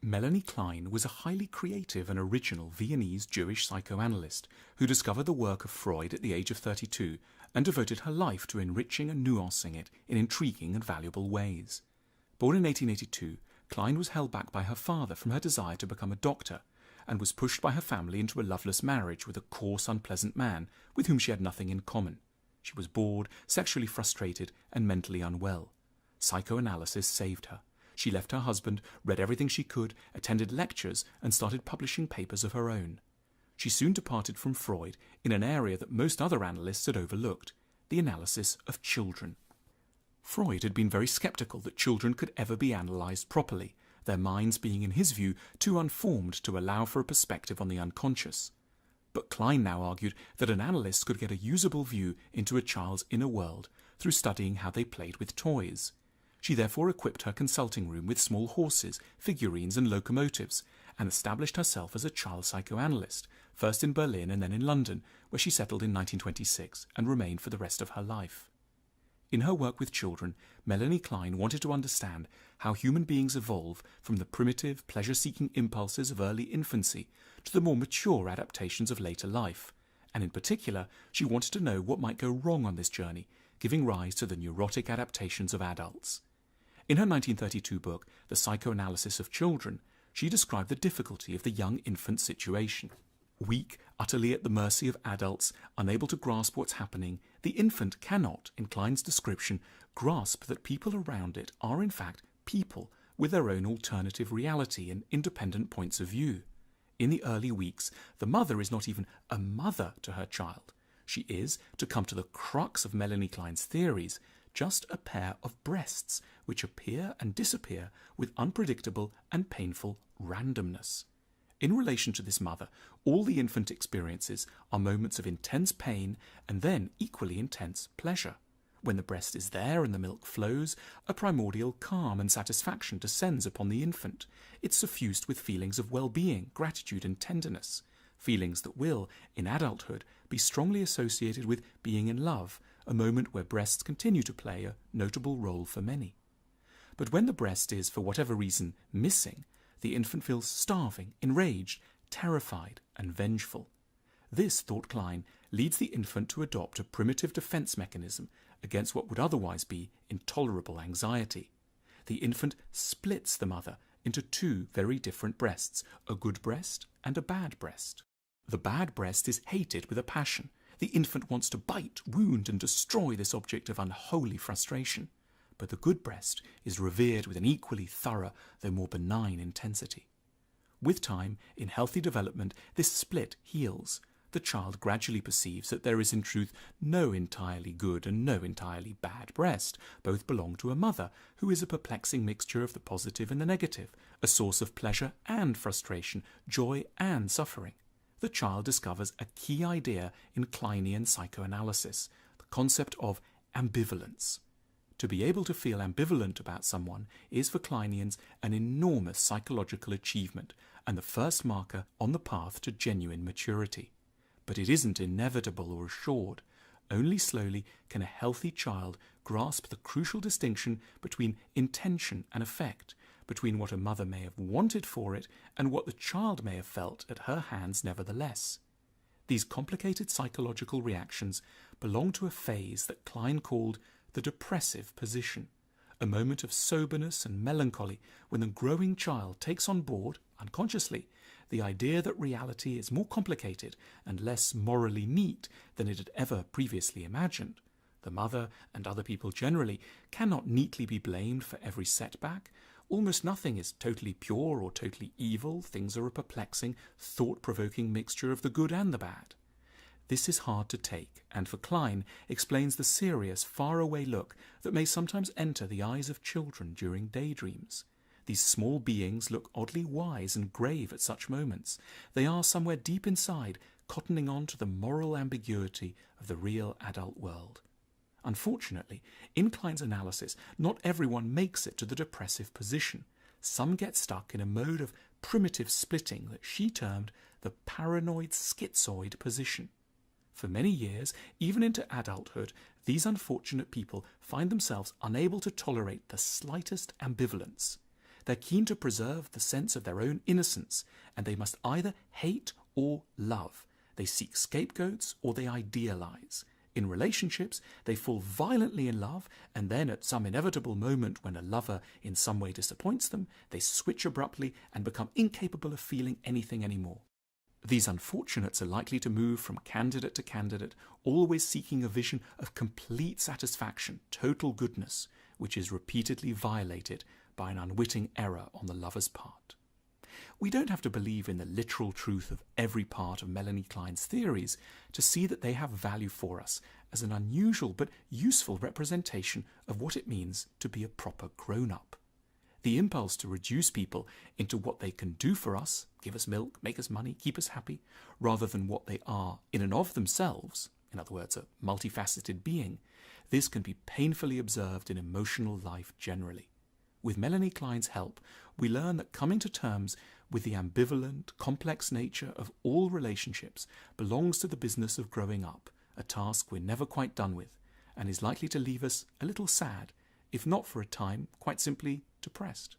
Melanie Klein was a highly creative and original Viennese Jewish psychoanalyst who discovered the work of Freud at the age of 32 and devoted her life to enriching and nuancing it in intriguing and valuable ways. Born in 1882, Klein was held back by her father from her desire to become a doctor and was pushed by her family into a loveless marriage with a coarse, unpleasant man with whom she had nothing in common. She was bored, sexually frustrated, and mentally unwell. Psychoanalysis saved her. She left her husband, read everything she could, attended lectures, and started publishing papers of her own. She soon departed from Freud in an area that most other analysts had overlooked, the analysis of children. Freud had been very sceptical that children could ever be analysed properly, their minds being, in his view, too unformed to allow for a perspective on the unconscious. But Klein now argued that an analyst could get a usable view into a child's inner world through studying how they played with toys. She therefore equipped her consulting room with small horses, figurines and locomotives, and established herself as a child psychoanalyst, first in Berlin and then in London, where she settled in 1926 and remained for the rest of her life. In her work with children, Melanie Klein wanted to understand how human beings evolve from the primitive, pleasure-seeking impulses of early infancy to the more mature adaptations of later life, and in particular, she wanted to know what might go wrong on this journey, giving rise to the neurotic adaptations of adults. In her 1932 book, The Psychoanalysis of Children, she described the difficulty of the young infant situation. Weak, utterly at the mercy of adults, unable to grasp what's happening, the infant cannot, in Klein's description, grasp that people around it are in fact people with their own alternative reality and independent points of view. In the early weeks, the mother is not even a mother to her child. She is, to come to the crux of Melanie Klein's theories, just a pair of breasts which appear and disappear with unpredictable and painful randomness. In relation to this mother, all the infant experiences are moments of intense pain and then equally intense pleasure. When the breast is there and the milk flows, a primordial calm and satisfaction descends upon the infant. It's suffused with feelings of well-being, gratitude and tenderness, feelings that will, in adulthood, be strongly associated with being in love, a moment where breasts continue to play a notable role for many. But when the breast is, for whatever reason, missing, the infant feels starving, enraged, terrified, and vengeful. This, thought Klein, leads the infant to adopt a primitive defense mechanism against what would otherwise be intolerable anxiety. The infant splits the mother into two very different breasts, a good breast and a bad breast. The bad breast is hated with a passion. The infant wants to bite, wound, and destroy this object of unholy frustration. But the good breast is revered with an equally thorough, though more benign intensity. With time, in healthy development, this split heals. The child gradually perceives that there is in truth no entirely good and no entirely bad breast. Both belong to a mother, who is a perplexing mixture of the positive and the negative, a source of pleasure and frustration, joy and suffering. The child discovers a key idea in Kleinian psychoanalysis, the concept of ambivalence. To be able to feel ambivalent about someone is for Kleinians an enormous psychological achievement and the first marker on the path to genuine maturity. But it isn't inevitable or assured. Only slowly can a healthy child grasp the crucial distinction between intention and effect, between what a mother may have wanted for it and what the child may have felt at her hands nevertheless. These complicated psychological reactions belong to a phase that Klein called the depressive position, a moment of soberness and melancholy when the growing child takes on board, unconsciously, the idea that reality is more complicated and less morally neat than it had ever previously imagined. The mother, and other people generally, cannot neatly be blamed for every setback. Almost nothing is totally pure or totally evil. Things are a perplexing, thought-provoking mixture of the good and the bad. This is hard to take, and for Klein explains the serious, far-away look that may sometimes enter the eyes of children during daydreams. These small beings look oddly wise and grave at such moments. They are somewhere deep inside, cottoning on to the moral ambiguity of the real adult world. Unfortunately, in Klein's analysis, not everyone makes it to the depressive position. Some get stuck in a mode of primitive splitting that she termed the paranoid schizoid position. For many years, even into adulthood, these unfortunate people find themselves unable to tolerate the slightest ambivalence. They're keen to preserve the sense of their own innocence, and they must either hate or love. They seek scapegoats or they idealize. In relationships, they fall violently in love, and then at some inevitable moment when a lover in some way disappoints them, they switch abruptly and become incapable of feeling anything anymore. These unfortunates are likely to move from candidate to candidate, always seeking a vision of complete satisfaction, total goodness, which is repeatedly violated by an unwitting error on the lover's part. We don't have to believe in the literal truth of every part of Melanie Klein's theories to see that they have value for us as an unusual but useful representation of what it means to be a proper grown-up. The impulse to reduce people into what they can do for us, give us milk, make us money, keep us happy, rather than what they are in and of themselves, in other words, a multifaceted being, this can be painfully observed in emotional life generally. With Melanie Klein's help, we learn that coming to terms with the ambivalent, complex nature of all relationships belongs to the business of growing up, a task we're never quite done with, and is likely to leave us a little sad, if not for a time, quite simply depressed.